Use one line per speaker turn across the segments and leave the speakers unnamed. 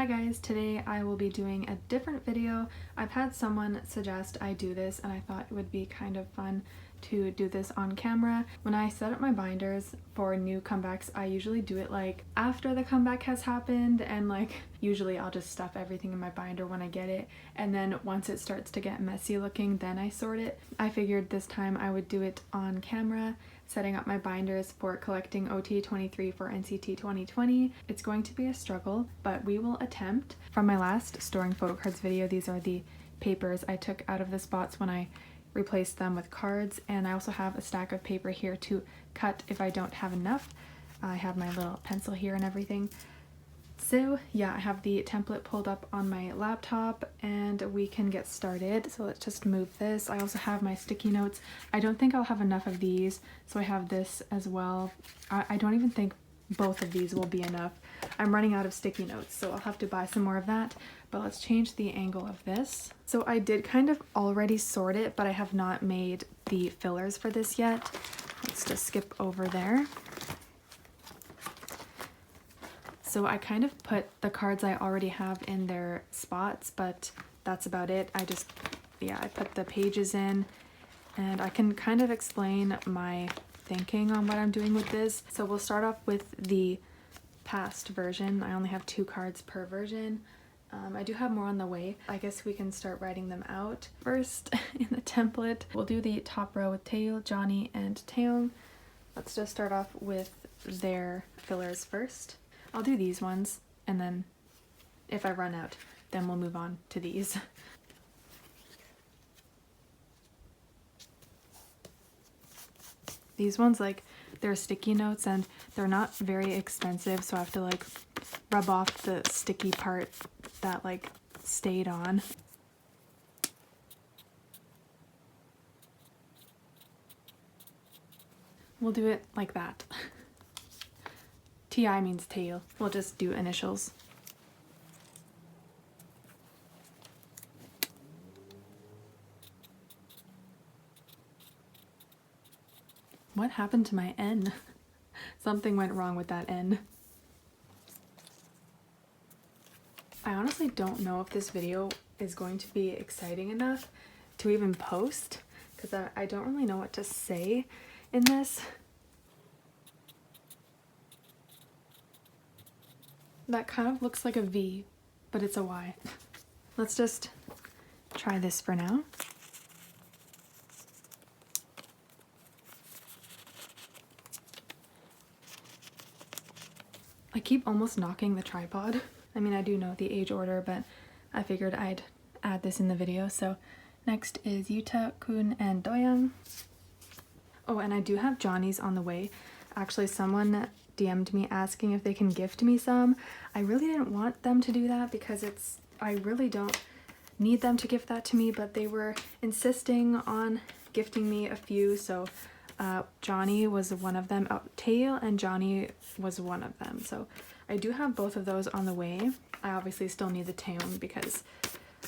Hi guys, today I will be doing a different video. I've had someone suggest I do this and I thought it would be kind of fun to do this on camera. When I set up my binders for new comebacks, I usually do it like after the comeback has happened, and like usually I'll just stuff everything in my binder when I get it, and then once it starts to get messy looking, then I sort it. I figured this time I would do it on camera, setting up my binders for collecting OT23 for NCT 2020. It's going to be a struggle, but we will attempt. From my last storing photocards video, these are the papers I took out of the spots when I replaced them with cards, and I also have a stack of paper here to cut if I don't have enough. I have my little pencil here and everything. So yeah, I have the template pulled up on my laptop and we can get started. So let's just move this. I also have my sticky notes. I don't think I'll have enough of these, so I have this as well. I don't even think both of these will be enough. I'm running out of sticky notes, so I'll have to buy some more of that. But let's change the angle of this. So I did kind of already sort it, but I have not made the fillers for this yet. Let's just skip over there. So I kind of put the cards I already have in their spots, but that's about it. I put the pages in, and I can kind of explain my thinking on what I'm doing with this. So we'll start off with the past version. I only have 2 cards per version. I do have more on the way. I guess we can start writing them out. First, in the template, we'll do the top row with Taeil, Johnny, and Taeyong. Let's just start off with their fillers first. I'll do these ones, and then if I run out, then we'll move on to these. These ones, like, they're sticky notes and they're not very expensive, so I have to like rub off the sticky part that like stayed on. We'll do it like that. TI means tail. We'll just do initials. What happened to my N? Something went wrong with that N. I honestly don't know if this video is going to be exciting enough to even post, because I don't really know what to say in this. That kind of looks like a V, but it's a Y. Let's just try this for now. I keep almost knocking the tripod. I mean, I do know the age order, but I figured I'd add this in the video. So next is Yuta, Kun, and Doyoung. Oh, and I do have Johnny's on the way. Actually, someone DM'd me asking if they can gift me some. I really didn't want them to do that because I really don't need them to gift that to me, but they were insisting on gifting me a few, so Johnny was one of them. Taeil and Johnny was one of them, so I do have both of those on the way. I obviously still need the Taeyong because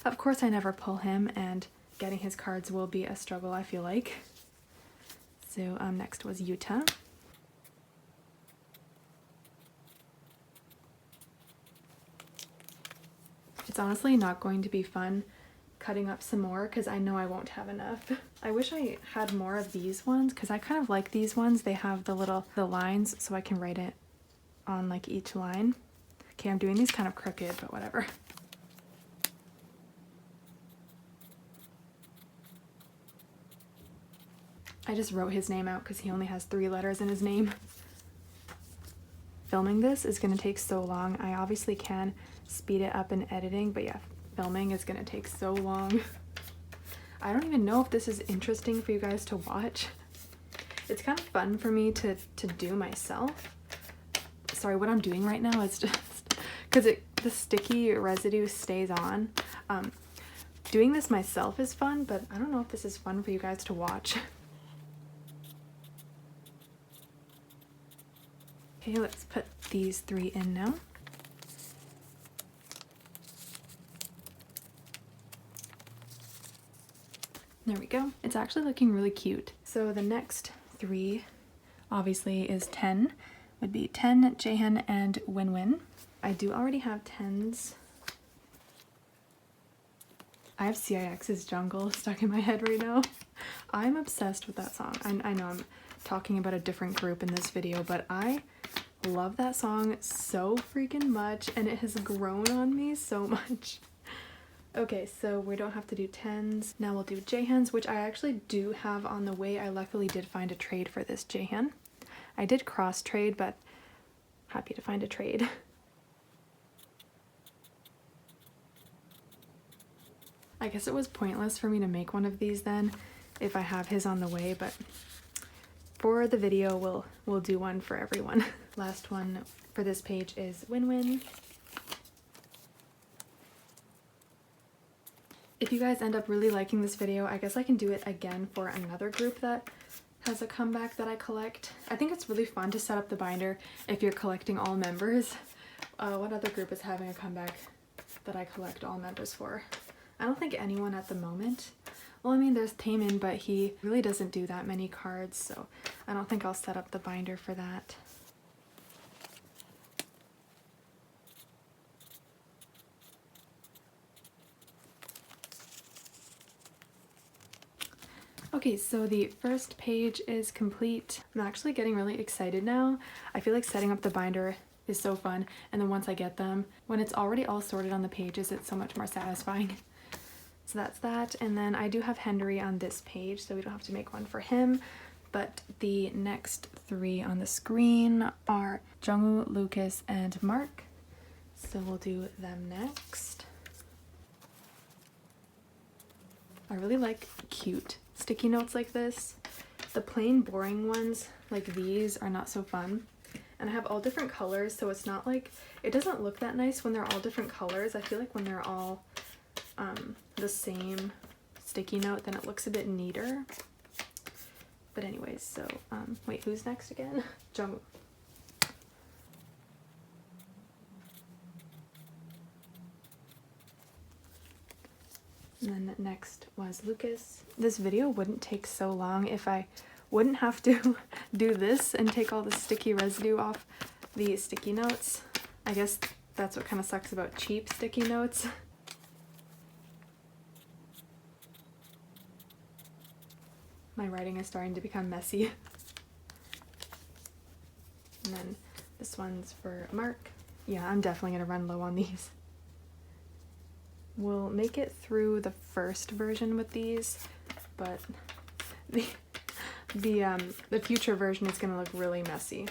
of course I never pull him, and getting his cards will be a struggle, I feel like. So next was Yuta. It's honestly not going to be fun cutting up some more because I know I won't have enough. I wish I had more of these ones because I kind of like these ones. They have the lines, so I can write it on like each line. Okay, I'm doing these kind of crooked, but whatever. I just wrote his name out because he only has 3 letters in his name. Filming this is going to take so long. I obviously can speed it up in editing, but yeah, filming is going to take so long. I don't even know if this is interesting for you guys to watch. It's kind of fun for me to do myself. Sorry, what I'm doing right now is just because the sticky residue stays on. Doing this myself is fun, but I don't know if this is fun for you guys to watch. Okay, let's put these 3 in now. There we go. It's actually looking really cute. So the next 3 obviously is 10. Would be 10, Jaehyun, and Winwin. I do already have 10's I have CIX's Jungle stuck in my head right now. I'm obsessed with that song. I know I'm talking about a different group in this video, but I love that song so freaking much, and it has grown on me so much. Okay, so we don't have to do 10s. Now we'll do J-hands, which I actually do have on the way. I luckily did find a trade for this J-hand. I did cross trade, but happy to find a trade. I guess it was pointless for me to make one of these then if I have his on the way, but for the video we'll do one for everyone. Last one for this page is Win-Win. If you guys end up really liking this video, I guess I can do it again for another group that has a comeback that I collect. I think it's really fun to set up the binder if you're collecting all members. What other group is having a comeback that I collect all members for? I don't think anyone at the moment. Well, I mean, there's Taemin, but he really doesn't do that many cards, so I don't think I'll set up the binder for that. Okay, so the first page is complete. I'm actually getting really excited now. I feel like setting up the binder is so fun, and then once I get them, when it's already all sorted on the pages, it's so much more satisfying. So that's that, and then I do have Henry on this page, so we don't have to make one for him, but the next three on the screen are Jungwoo, Lucas, and Mark, so we'll do them next. I really like cute sticky notes like this. The plain boring ones like these are not so fun, and I have all different colors, so it's not like, it doesn't look that nice when they're all different colors. I feel like when they're all the same sticky note, then it looks a bit neater. But anyways, so wait, who's next again? Jungwoo. And then next was Lucas. This video wouldn't take so long if I wouldn't have to do this and take all the sticky residue off the sticky notes. I guess that's what kind of sucks about cheap sticky notes. My writing is starting to become messy. And then this one's for Mark. Yeah, I'm definitely gonna run low on these. We'll make it through the first version with these, but the future version is gonna look really messy.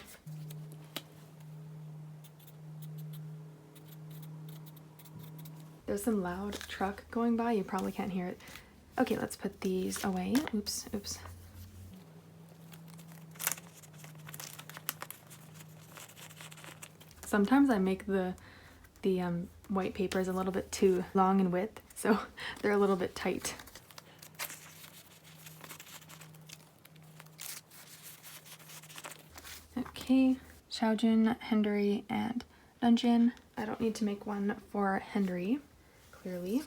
There's some loud truck going by, you probably can't hear it. Okay, let's put these away. Oops, oops. Sometimes I make the white papers a little bit too long in width, so they're a little bit tight. Okay, Xiaojun, Henry, and Dungeon. I don't need to make one for Henry, clearly.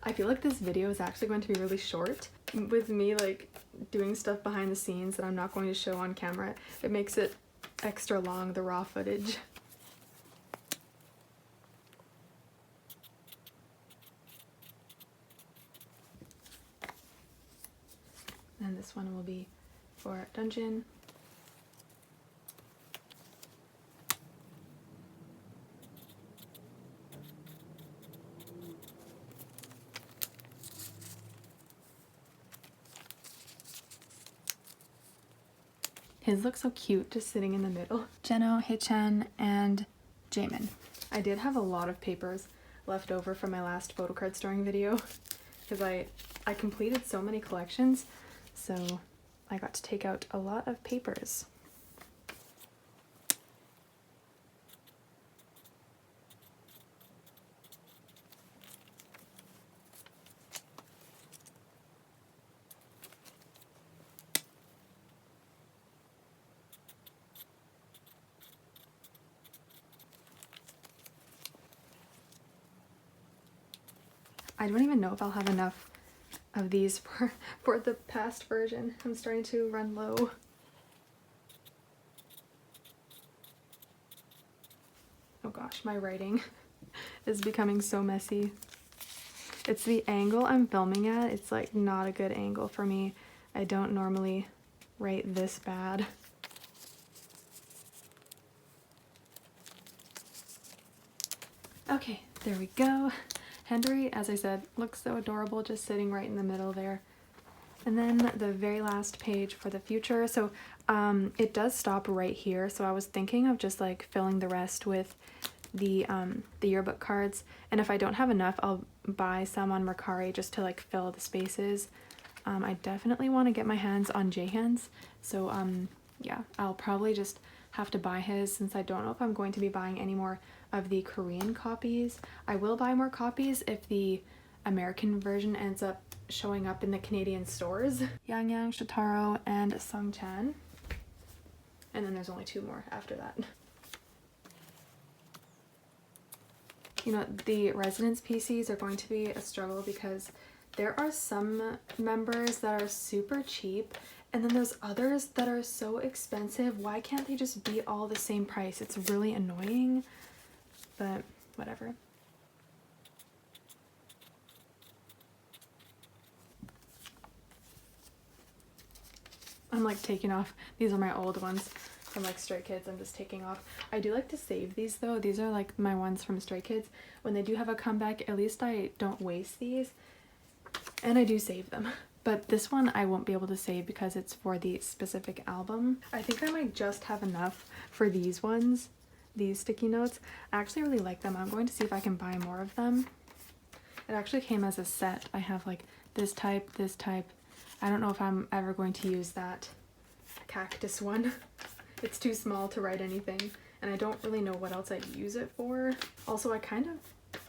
I feel like this video is actually going to be really short, with me like doing stuff behind the scenes that I'm not going to show on camera. It makes it extra long, the raw footage. And this one will be for Dungeon. His looks so cute, just sitting in the middle. Jeno, Haechan, and Jaemin. I did have a lot of papers left over from my last photocard storing video because I completed so many collections, so I got to take out a lot of papers. I don't even know if I'll have enough of these for the past version. I'm starting to run low. Oh gosh, my writing. is becoming so messy. It's the angle I'm filming at. It's like not a good angle for me. I don't normally write this bad. Okay, there we go. Henry, as I said, looks so adorable just sitting right in the middle there. And then the very last page for the future. So it does stop right here. So I was thinking of just like filling the rest with the yearbook cards. And if I don't have enough, I'll buy some on Mercari just to like fill the spaces. I definitely want to get my hands on Jaehan's. So yeah, I'll probably just have to buy his since I don't know if I'm going to be buying any more of the Korean copies. I will buy more copies if the American version ends up showing up in the Canadian stores. Yangyang, Shotaro, and Sungchan. And then there's only 2 more after that. You know, the residence PCs are going to be a struggle because there are some members that are super cheap and then there's others that are so expensive. Why can't they just be all the same price? It's really annoying, but whatever. I'm like taking off. These are my old ones from like Stray Kids. I'm just taking off. I do like to save these though. These are like my ones from Stray Kids. When they do have a comeback, at least I don't waste these. And I do save them. But this one I won't be able to save because it's for the specific album. I think I might just have enough for these ones. These sticky notes. I actually really like them. I'm going to see if I can buy more of them. It actually came as a set. I have like this type, this type. I don't know if I'm ever going to use that cactus one. It's too small to write anything, and I don't really know what else I'd use it for. Also, I kind of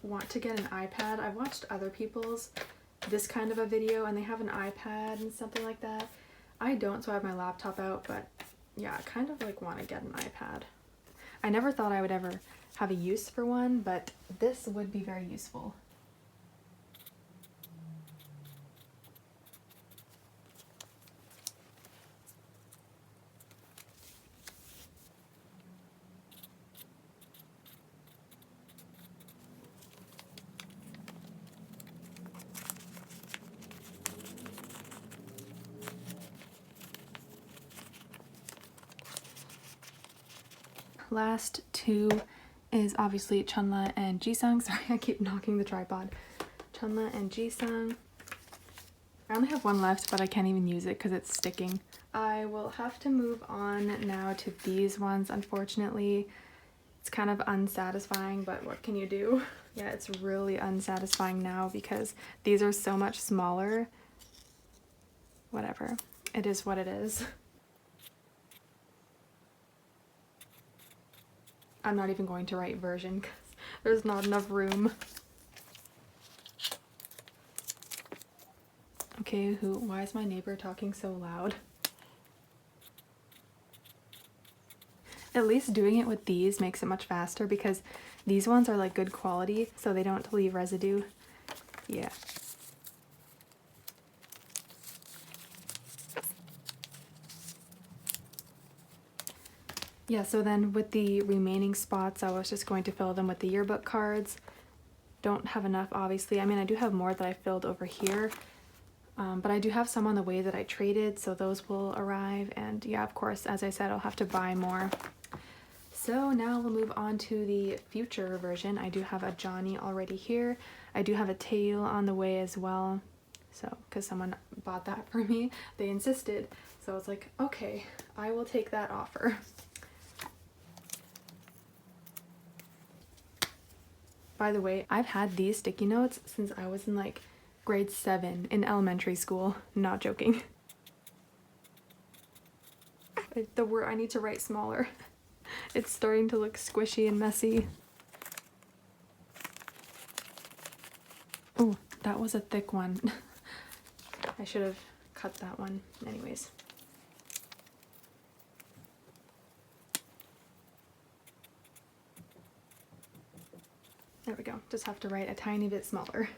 want to get an iPad. I've watched other people's this kind of a video, and they have an iPad and something like that. I don't, so I have my laptop out, but yeah, I kind of like want to get an iPad. I never thought I would ever have a use for one, but this would be very useful. Last 2 is obviously Chunla and Jisung. Sorry, I keep knocking the tripod. Chunla and Jisung. I only have one left, but I can't even use it because it's sticking. I will have to move on now to these ones, unfortunately. It's kind of unsatisfying, but what can you do? Yeah, it's really unsatisfying now because these are so much smaller. Whatever. It is what it is. I'm not even going to write version because there's not enough room. Okay, why is my neighbor talking so loud? At least doing it with these makes it much faster because these ones are like good quality, so they don't leave residue. Yeah. Yeah, so then with the remaining spots, I was just going to fill them with the yearbook cards. Don't have enough, obviously. I mean, I do have more that I filled over here, but I do have some on the way that I traded, so those will arrive. And yeah, of course, as I said, I'll have to buy more. So now we'll move on to the future version. I do have a Johnny already here. I do have a Tail on the way as well. So, because someone bought that for me, they insisted. So I was like, okay, I will take that offer. By the way, I've had these sticky notes since I was in like grade 7 in elementary school. Not joking. The word I need to write smaller. It's starting to look squishy and messy. Oh, that was a thick one. I should have cut that one. Anyways. There we go. Just have to write a tiny bit smaller.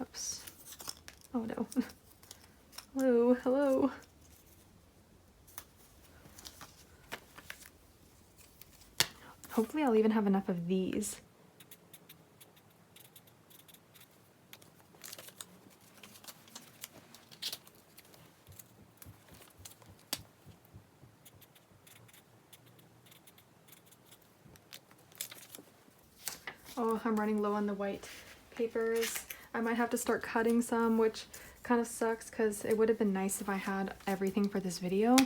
Oops. Oh no. Hello, hello. Hopefully I'll even have enough of these. Oh, I'm running low on the white papers. I might have to start cutting some, which kind of sucks because it would have been nice if I had everything for this video.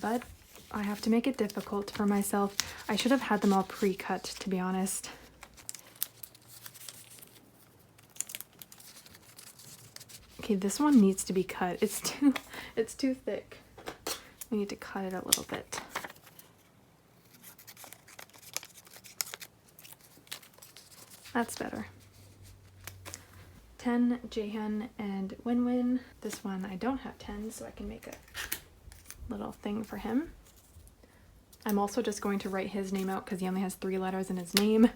But I have to make it difficult for myself. I should have had them all pre-cut, to be honest. Okay, this one needs to be cut. It's too thick. We need to cut it a little bit. That's better. 10, Jaehyun, and Winwin. This one I don't have 10, so I can make a little thing for him. I'm also just going to write his name out because he only has 3 letters in his name.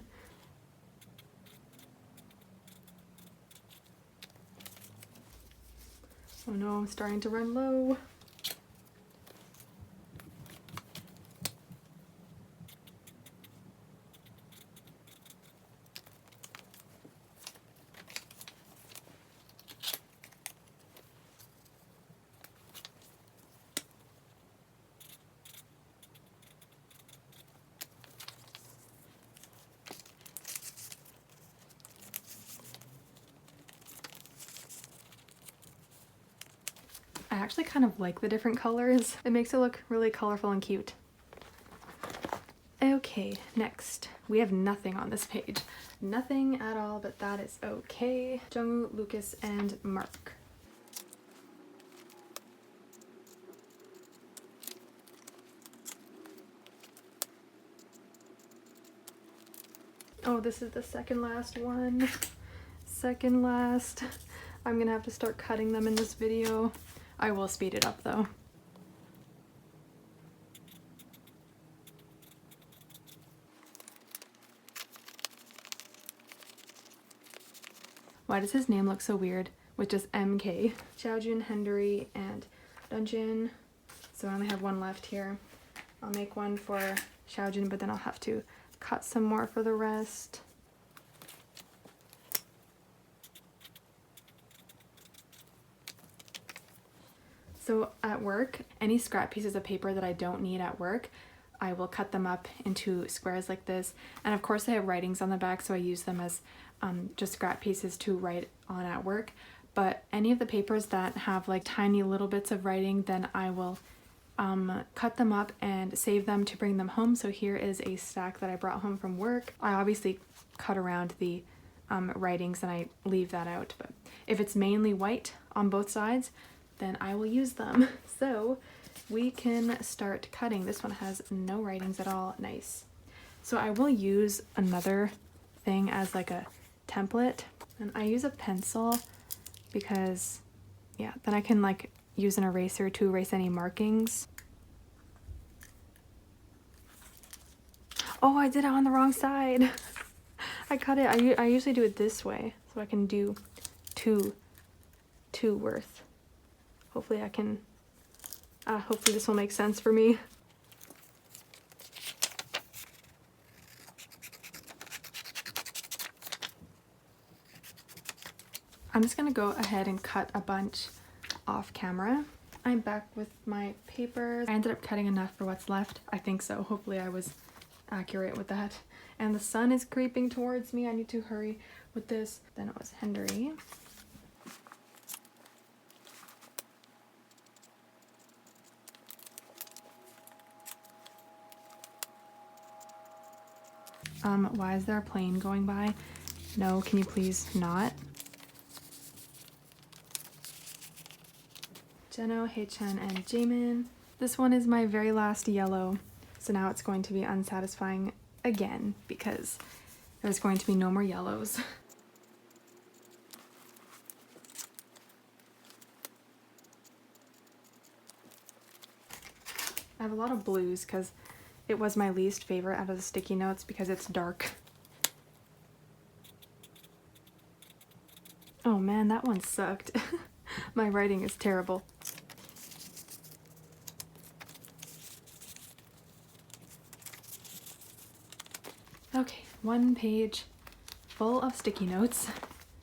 Oh no, I'm starting to run low. I actually kind of like the different colors. It makes it look really colorful and cute. Okay, next. We have nothing on this page. Nothing at all, but that is okay. Jungwoo, Lucas, and Mark. Oh, this is the second last one. Second last. I'm gonna have to start cutting them in this video. I will speed it up though. Why does his name look so weird with just MK? Xiaojun, Hendery, and Dunjin. So I only have one left here. I'll make one for Xiaojun, but then I'll have to cut some more for the rest. So at work, any scrap pieces of paper that I don't need at work, I will cut them up into squares like this. And of course they have writings on the back, so I use them as just scrap pieces to write on at work. But any of the papers that have like tiny little bits of writing, then I will cut them up and save them to bring them home. So here is a stack that I brought home from work. I obviously cut around the writings and I leave that out. But if it's mainly white on both sides, then I will use them. So we can start cutting. This one has no writings at all. Nice. So I will use another thing as like a template, and I use a pencil because yeah, then I can like use an eraser to erase any markings. Oh, I did it on the wrong side. I cut it. I usually do it this way so I can do two worth. Hopefully I can, hopefully this will make sense for me. I'm just gonna go ahead and cut a bunch off camera. I'm back with my papers. I ended up cutting enough for what's left. I think so. Hopefully I was accurate with that. And the sun is creeping towards me. I need to hurry with this. Then it was Hendery. Why is there a plane going by? No, can you please not? Jeno, Haechan, and Jaemin. This one is my very last yellow, so now it's going to be unsatisfying again because there's going to be no more yellows. I have a lot of blues because it was my least favorite out of the sticky notes because it's dark. Oh man, that one sucked. My writing is terrible. one page full of sticky notes.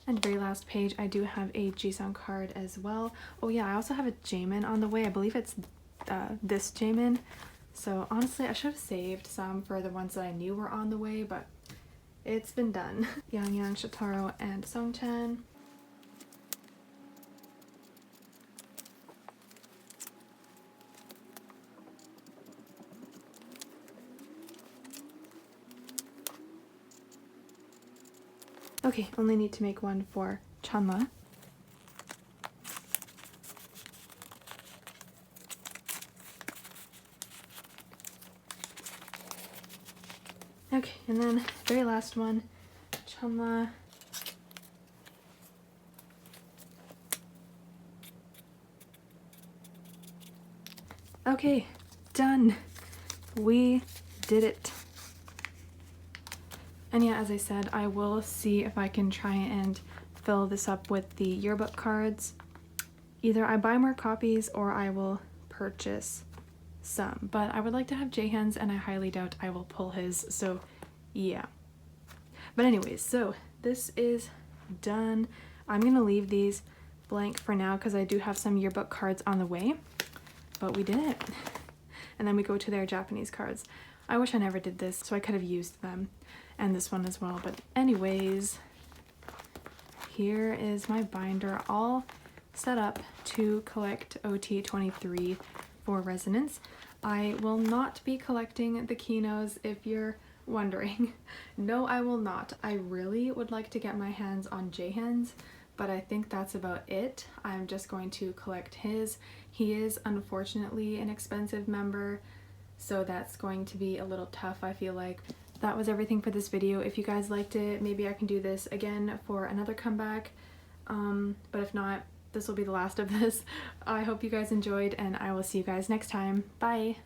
And very last page, I do have a Jisung card as well. Oh yeah, I also have a Jaemin on the way. I believe it's this Jaemin. So honestly, I should have saved some for the ones that I knew were on the way, but it's been done. Yangyang, Shotaro, and Songchan. Okay, only need to make one for Chanla. Okay, and then very last one, Chanla. Okay, done. We did it. And yeah, as I said, I will see if I can try and fill this up with the yearbook cards. Either I buy more copies or I will purchase some. But I would like to have Jaehyun's, and I highly doubt I will pull his, so yeah. But anyways, so this is done. I'm gonna leave these blank for now because I do have some yearbook cards on the way. But we did it. And then we go to their Japanese cards. I wish I never did this, so I could have used them. And this one as well. But anyways, here is my binder all set up to collect OT23 for resonance. I will not be collecting the Kinos, if you're wondering. No, I will not. I really would like to get my hands on Jaehyun's, but I think that's about it. I'm just going to collect his. He is unfortunately an expensive member, so that's going to be a little tough, I feel like. That was everything for this video. If you guys liked it, maybe I can do this again for another comeback. But if not, this will be the last of this. I hope you guys enjoyed, and I will see you guys next time. Bye!